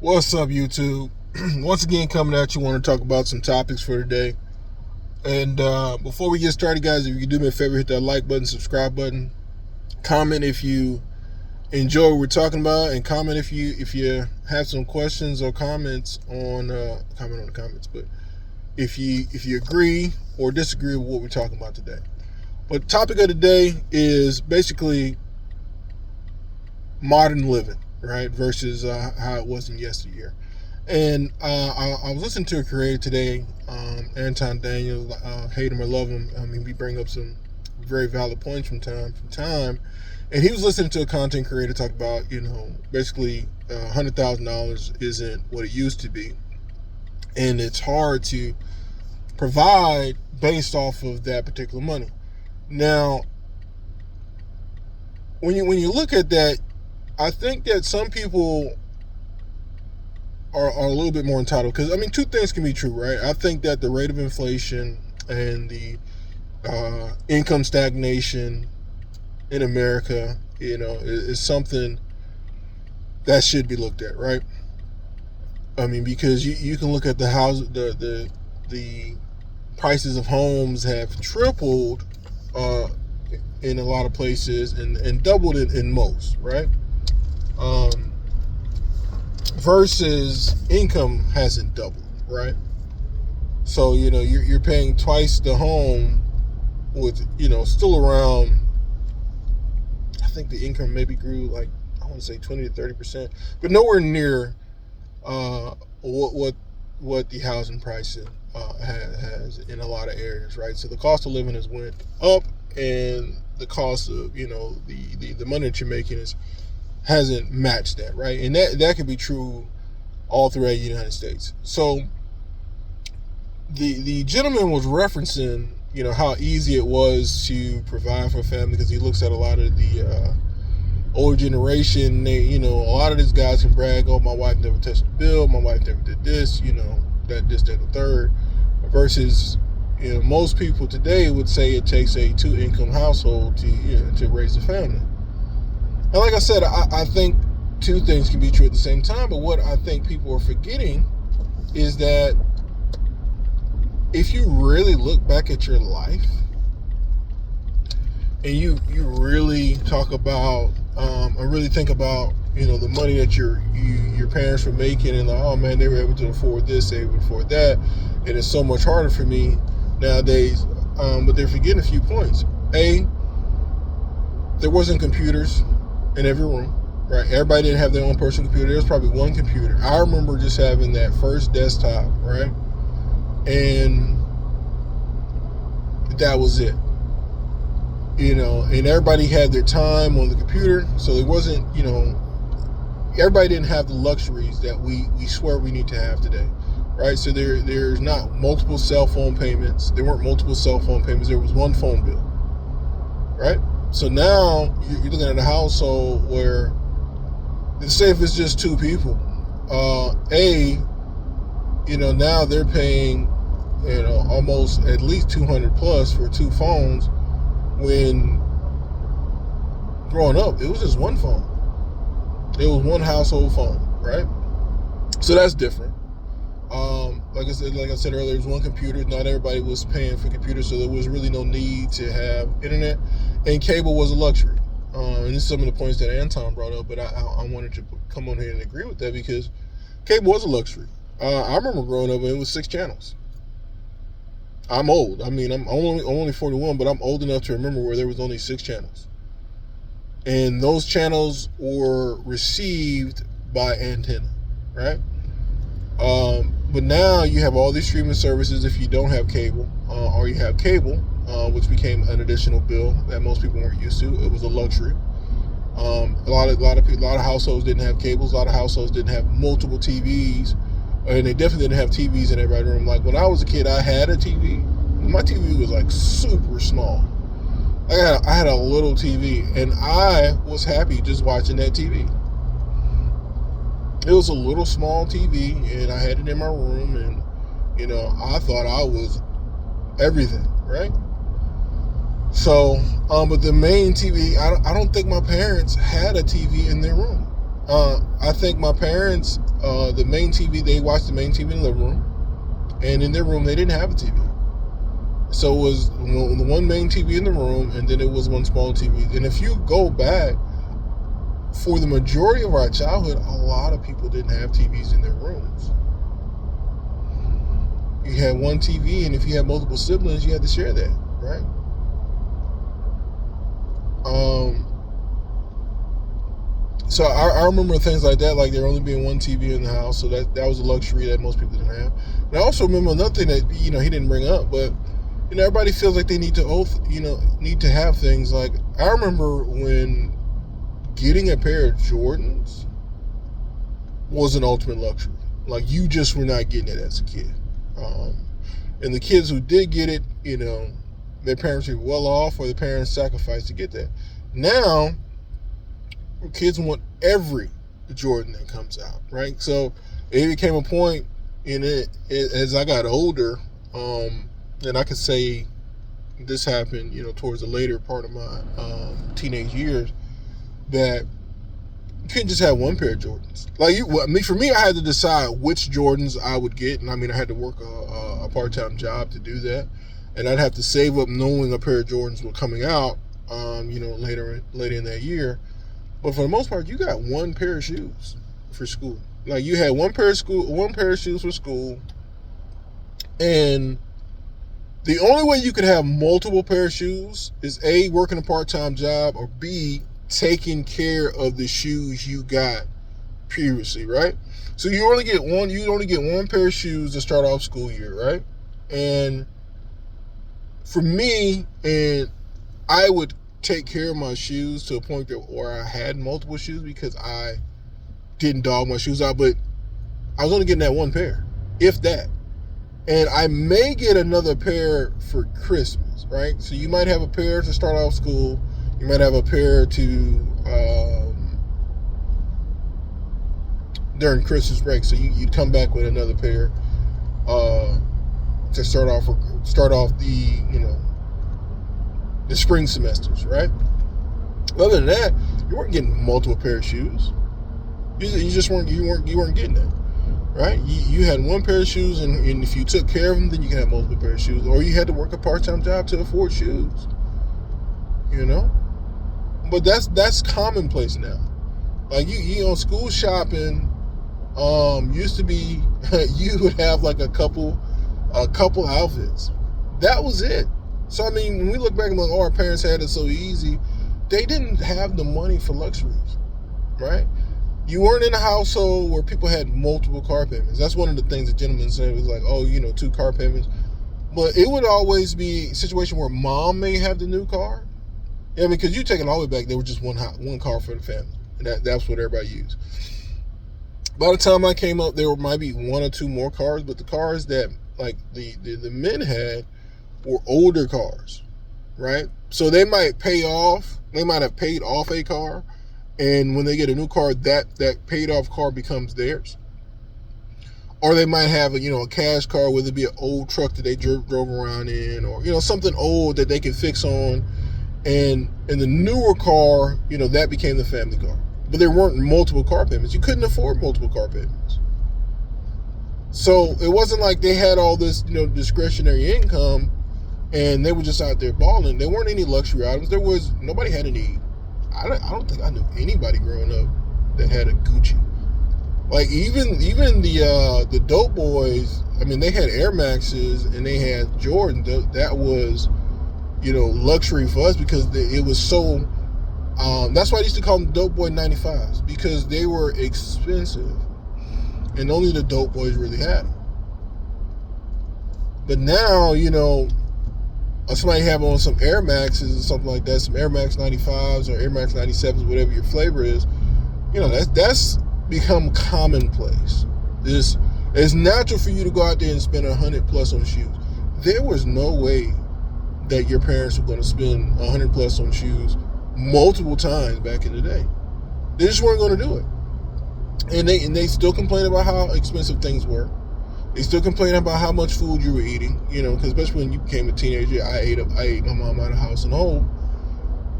What's up, YouTube? Once again, coming at you, want to talk about some topics for today. And before we get started, guys, if you could do me a favor, hit that like button, subscribe button, comment if you enjoy what we're talking about, and comment if you have some questions or comments on comment on the comments. But if you agree or disagree with what we're talking about today. But the topic of the day is basically modern living, right, versus how it was in yesteryear. And I was listening to a creator today, Anton Daniels, hate him or love him. I mean, we bring up some very valid points from time to time. And he was listening to a content creator talk about, basically $100,000 isn't what it used to be. And it's hard to provide based off of that particular money. Now, when you look at that, I think that some people are a little bit more entitled because, I mean, two things can be true, right? I think that the rate of inflation and the income stagnation in America, is something that should be looked at, right? I mean, because you can look at the house, the prices of homes have tripled in a lot of places and doubled it in most, right? Versus income hasn't doubled, right? So, you're paying twice the home with, still around, I think the income maybe grew like, I want to say 20 to 30%, but nowhere near what the housing pricing has in a lot of areas, right? So the cost of living has went up, and the cost of, the money that you're making hasn't matched that, right? And that could be true all throughout the United States. So the gentleman was referencing, how easy it was to provide for a family because he looks at a lot of the older generation. They, a lot of these guys can brag, oh, my wife never touched the bill, my wife never did this, that, the third. Versus, most people today would say it takes a 2-income household to raise a family. And like I said, I think two things can be true at the same time, but what I think people are forgetting is that if you really look back at your life and you really talk about and really think about, the money that your parents were making, and like, oh man, they were able to afford this, they were able to afford that, and it's so much harder for me nowadays. But they're forgetting a few points. A, there wasn't computers in every room, right? Everybody didn't have their own personal computer. There was probably one computer. I remember just having that first desktop, right? And that was it. And everybody had their time on the computer, so it wasn't, everybody didn't have the luxuries that we swear we need to have today, right? So there's not multiple cell phone payments. There weren't multiple cell phone payments. There was one phone bill, right? So now you're looking at a household where, let's say if it's just two people, now they're paying, almost at least 200 plus for two phones, when growing up, it was just one phone. It was one household phone, right? So that's different. Like I said earlier, it was one computer. Not everybody was paying for computers, so there was really no need to have internet, and cable was a luxury. And this is some of the points that Anton brought up, but I wanted to come on here and agree with that because cable was a luxury. I remember growing up and it was 6 channels. I'm old. I mean, I'm only 41, but I'm old enough to remember where there was only 6 channels. And those channels were received by antenna, right? But now you have all these streaming services if you don't have cable, or you have cable, which became an additional bill that most people weren't used to. It was a luxury. A lot of households didn't have cables. A lot of households didn't have multiple TVs, and they definitely didn't have TVs in everybody's room. Like when I was a kid, I had a TV. My TV was like super small. I had a little TV, and I was happy just watching that TV. It was a little small TV, and I had it in my room, and I thought I was everything, right? So, but the main TV, I don't think my parents had a TV in their room. I think my parents, the main TV, they watched the main TV in the living room, and in their room they didn't have a TV. So it was the one main TV in the room, and then it was one small TV. And if you go back, for the majority of our childhood, a lot of people didn't have TVs in their rooms. You had one TV, and if you had multiple siblings, you had to share that, right? So I remember things like that, like there only being one TV in the house, so that was a luxury that most people didn't have. And I also remember another thing that he didn't bring up, but everybody feels like they need to have things like, I remember when getting a pair of Jordans was an ultimate luxury. Like, you just were not getting it as a kid. And the kids who did get it, their parents were well off, or their parents sacrificed to get that. Now, kids want every Jordan that comes out, right? So it became a point in it as I got older, and I could say this happened, towards the later part of my teenage years, that you couldn't just have one pair of Jordans. For me, I had to decide which Jordans I would get, and I had to work a part-time job to do that, and I'd have to save up knowing a pair of Jordans were coming out, later in that year. But for the most part, you got one pair of shoes for school. Like, you had one pair of shoes for school, and the only way you could have multiple pair of shoes is A, working a part-time job, or B, taking care of the shoes you got previously, right? So you only get one pair of shoes to start off school year, right? And for me, and I would take care of my shoes to a point where I had multiple shoes because I didn't dog my shoes out, but I was only getting that one pair, if that. And I may get another pair for Christmas, right? So you might have a pair to start off school. You might have a pair to during Christmas break. So you'd come back with another pair to start off the spring semesters, right? Other than that, you weren't getting multiple pair of shoes. You just weren't getting that, right? You had one pair of shoes, and if you took care of them, then you could have multiple pair of shoes, or you had to work a part-time job to afford shoes. But that's commonplace now. Like, school shopping used to be you would have like a couple outfits. That was it. So when we look back and like, our parents had it so easy, they didn't have the money for luxuries, right? You weren't in a household where people had multiple car payments. That's one of the things the gentleman said. It was like, 2 car payments. But it would always be a situation where mom may have the new car. Because you take it all the way back, there was just one car for the family. And that's what everybody used. By the time I came up, there might be 1 or 2 more cars, but the cars that like the men had were older cars, right? So they might have paid off a car, and when they get a new car, that paid off car becomes theirs. Or they might have a cash car, whether it be an old truck that they drove around in, or something old that they can fix on, and the newer car, that became the family car. But there weren't multiple car payments. You couldn't afford multiple car payments. So it wasn't like they had all this discretionary income and they were just out there balling. There weren't any luxury items. Nobody had any. I don't think I knew anybody growing up that had a Gucci. Like, even the dope boys, they had Air Maxes and they had Jordan. That was luxury for us because it was so. That's why I used to call them Dope Boy 95s, because they were expensive and only the dope boys really had them. But now, somebody have on some Air Maxes or something like that, some Air Max 95s or Air Max 97s, whatever your flavor is, that's become commonplace. It's natural for you to go out there and spend $100+ on shoes. There was no way that your parents were going to spend $100+ on shoes multiple times back in the day. They just weren't going to do it. And they still complain about how expensive things were. They still complain about how much food you were eating, because especially when you became a teenager, I ate my mom out of house and home.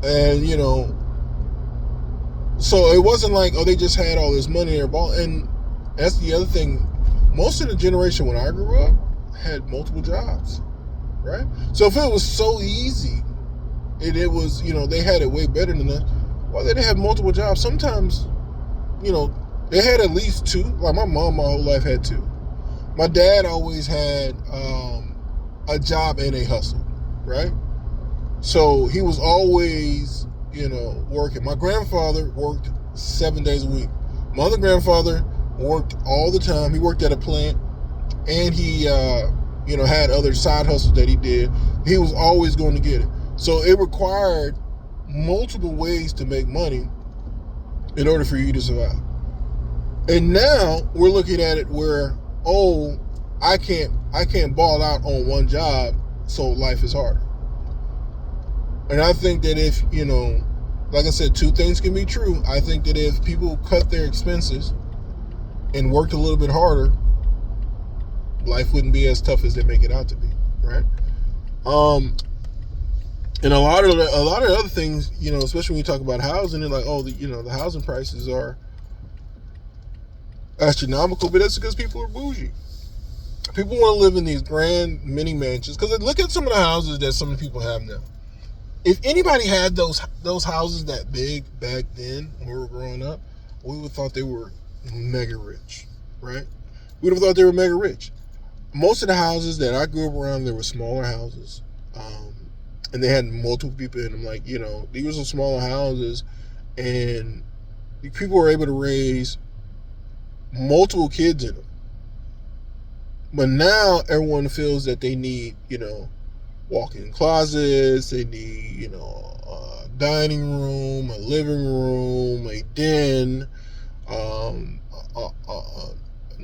And, So it wasn't like, oh, they just had all this money in their ball. And that's the other thing. Most of the generation when I grew up had multiple jobs, right? So if it was so easy, and it was, they had it way better than us, well, they didn't have multiple jobs. Sometimes, they had at least two. Like my mom, my whole life had two. My dad always had a job and a hustle, right? So he was always, working. My grandfather worked 7 days a week. My other grandfather worked all the time. He worked at a plant, and he, had other side hustles that he did. He was always going to get it. So it required multiple ways to make money in order for you to survive. And now we're looking at it where, oh, I can't ball out on one job, so life is harder. And I think that if, like I said, two things can be true. I think that if people cut their expenses and worked a little bit harder, life wouldn't be as tough as they make it out to be, right? And a lot of the other things, especially when you talk about housing, they're like, oh, the housing prices are astronomical, but that's because people are bougie. People want to live in these grand mini mansions, because look at some of the houses that some people have now. If anybody had those houses that big back then when we were growing up, we would have thought they were mega rich, right? We would have thought they were mega rich. Most of the houses that I grew up around, there were smaller houses, and they had multiple people in them. Like, these were some smaller houses, and people were able to raise multiple kids in them. But now everyone feels that they need, walk-in closets, they need, a dining room, a living room, a den, an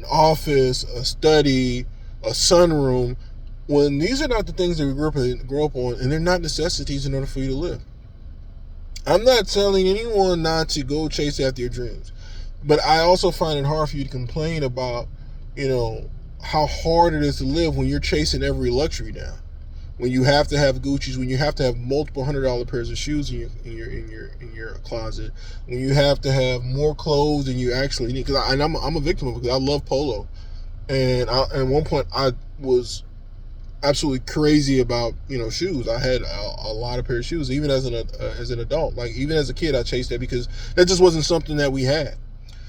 office, a study, a sunroom, when these are not the things that we grew up on, and they're not necessities in order for you to live. I'm not telling anyone not to go chase after your dreams, but I also find it hard for you to complain about, how hard it is to live when you're chasing every luxury now. When you have to have Gucci's, when you have to have multiple $100 pairs of shoes in your closet, when you have to have more clothes than you actually need. Because I'm a victim of it, because I love polo, and at one point I was absolutely crazy about shoes. I had a lot of pairs of shoes, even as an adult. Like, even as a kid, I chased that because that just wasn't something that we had.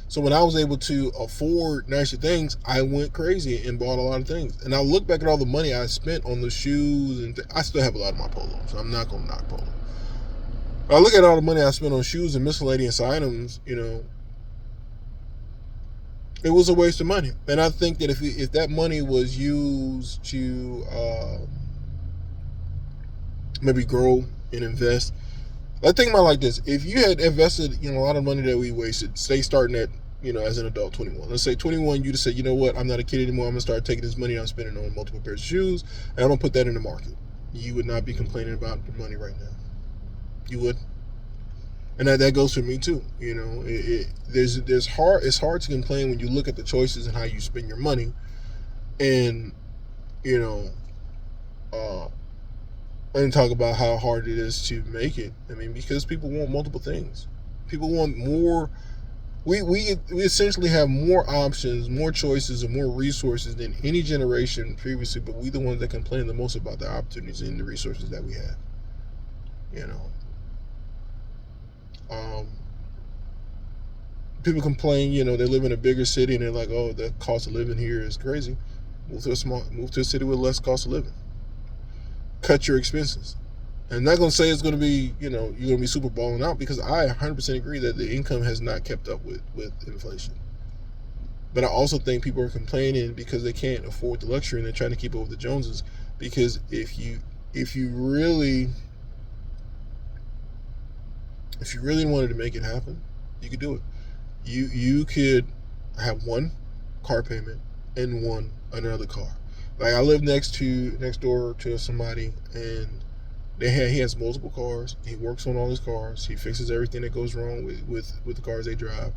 So when I was able to afford nicer things, I went crazy and bought a lot of things. And I look back at all the money I spent on the shoes, and I still have a lot of my polo, so I'm not going to knock polo. But I look at all the money I spent on shoes and miscellaneous items, it was a waste of money. And I think that if that money was used to maybe grow and invest, I think about it like this: if you had invested, a lot of money that we wasted, say starting at, as an adult, 21. Let's say 21, you just said, you know what, I'm not a kid anymore. I'm gonna start taking this money I'm spending on multiple pairs of shoes, and I'm gonna put that in the market. You would not be complaining about the money right now. You would, and that goes for me too. It's hard to complain when you look at the choices and how you spend your money, and and talk about how hard it is to make it. I mean, because people want multiple things. People want more. We essentially have more options, more choices, and more resources than any generation previously, but we the ones that complain the most about the opportunities and the resources that we have. People complain, they live in a bigger city and they're like, oh, the cost of living here is crazy. Move to a city with less cost of living. Cut your expenses. I'm not going to say it's going to be, you're going to be super balling out, because I 100% agree that the income has not kept up with inflation. But I also think people are complaining because they can't afford the luxury and they're trying to keep up with the Joneses. Because if you really wanted to make it happen, you could do it. You could have one car payment and another car. Like, I live next door to somebody, and he has multiple cars. He works on all his cars. He fixes everything that goes wrong with the cars they drive,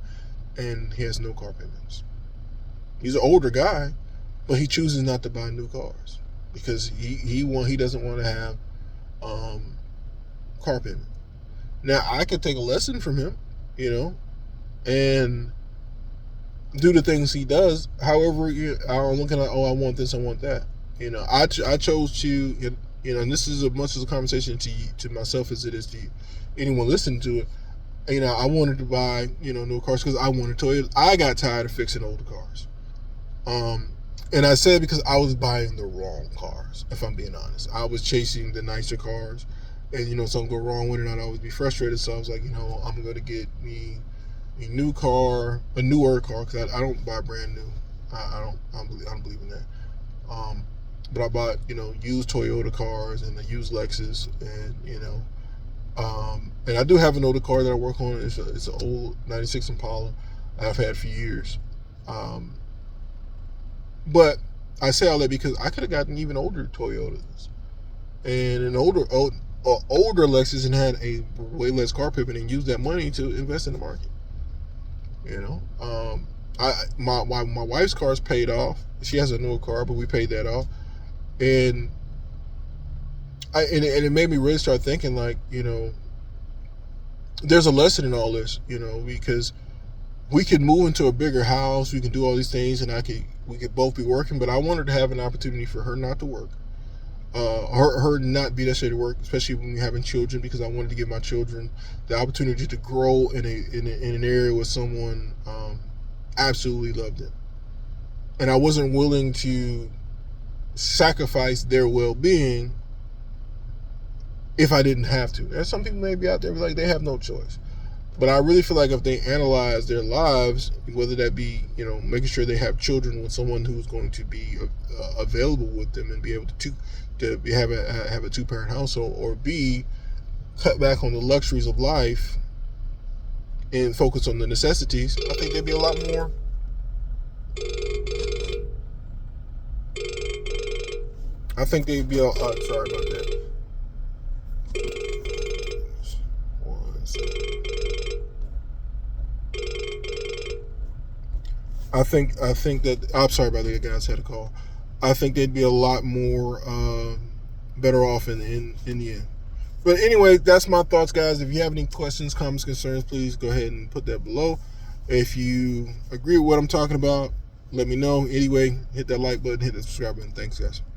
and he has no car payments. He's an older guy, but he chooses not to buy new cars because he doesn't want to have car payment. Now, I could take a lesson from him. you know, and do the things he does. However, I'm looking at, oh, I want this, I want that. I chose to, and this is as much as a conversation to myself as it is to anyone listening to it. I wanted to buy, new cars because I wanted Toyota. I got tired of fixing older cars. And I said because I was buying the wrong cars, if I'm being honest. I was chasing the nicer cars, and something go wrong with it, and I'd always be frustrated. So I was like, I'm going to get me a newer car, because I don't buy brand new. I don't believe in that. But I bought, used Toyota cars and a used Lexus, and I do have an older car that I work on. It's an old '96 Impala I've had for years. But I say all that because I could have gotten even older Toyotas and an older Lexus and had a way less car payment and used that money to invest in the market. My wife's car is paid off. She has a newer car, but we paid that off, and it made me really start thinking, like, there's a lesson in all this, because we could move into a bigger house, we can do all these things, and we could both be working, but I wanted to have an opportunity for her not to work, her not be necessary to work, especially when we're having children, because I wanted to give my children the opportunity to grow in an area where someone absolutely loved them, and I wasn't willing to sacrifice their well-being if I didn't have to. There's some people maybe out there like they have no choice. But I really feel like if they analyze their lives, whether that be, making sure they have children with someone who's going to be available with them and be able to have a two-parent household, or B, cut back on the luxuries of life and focus on the necessities, I think there'd be a lot more. I think they'd be sorry about that. I think that I'm sorry about that, guys. Had a call. I think they'd be a lot more better off in the end. But anyway, that's my thoughts, guys. If you have any questions, comments, concerns, please go ahead and put that below. If you agree with what I'm talking about, let me know. Anyway, hit that like button, hit the subscribe button. Thanks, guys.